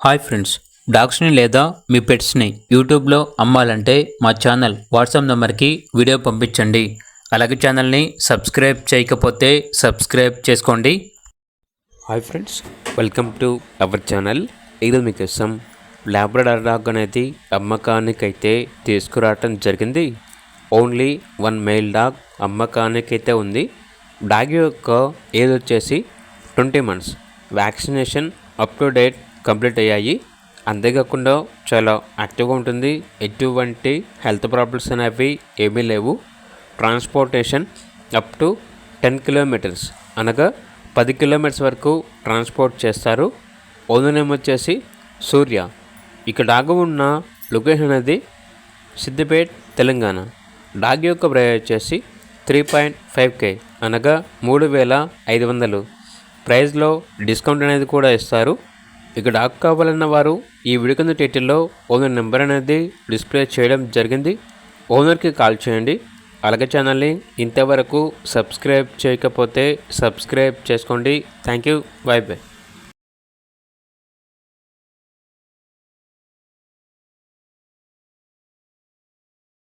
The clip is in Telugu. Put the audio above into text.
హాయ్ ఫ్రెండ్స్, డాగ్స్ని లేదా మీ పెట్స్ని యూట్యూబ్లో అమ్మాలంటే మా ఛానల్ వాట్సాప్ నెంబర్కి వీడియో పంపించండి. అలాగే ఛానల్ని సబ్స్క్రైబ్ చేయకపోతే సబ్స్క్రైబ్ చేసుకోండి. Hi friends, welcome to our channel. ఈరోజు మీకోసం లాబ్రడార్ డాగ్ అనేది అమ్మకానికైతే తీసుకురావటం జరిగింది. ఓన్లీ 1 మేల్ డాగ్ అమ్మకానికైతే ఉంది. డాగ్ యొక్క ఏజ్ వచ్చేసి 20 months. Vaccination up to date complete అయ్యాయి. అంతేకాకుండా చాలా యాక్టివ్గా ఉంటుంది. ఎటువంటి హెల్త్ ప్రాబ్లమ్స్ అనేవి ఏమీ లేవు. ట్రాన్స్పోర్టేషన్ అప్ టు 10 kilometers అనగా 10 kilometers వరకు ట్రాన్స్పోర్ట్ చేస్తారు. ఓనర్ నేమ్ వచ్చేసి సూర్య. ఇక డాగ్ ఉన్న లొకేషన్ అనేది సిద్దిపేట్, తెలంగాణ. డాగ్ యొక్క ప్రైస్ వచ్చేసి 3.5K అనగా 3,500. ప్రైస్లో డిస్కౌంట్ అనేది కూడా ఇస్తారు. ఇక డాగ్ కావాలన్న వారు ఈ వీడియో కింద టైటిల్లో ఓనర్ నెంబర్ అనేది డిస్ప్లే చేయడం జరిగింది. ఓనర్కి కాల్ చేయండి. అలాగే ఛానల్ని ఇంతవరకు సబ్స్క్రైబ్ చేయకపోతే సబ్స్క్రైబ్ చేసుకోండి. Thank you. By by.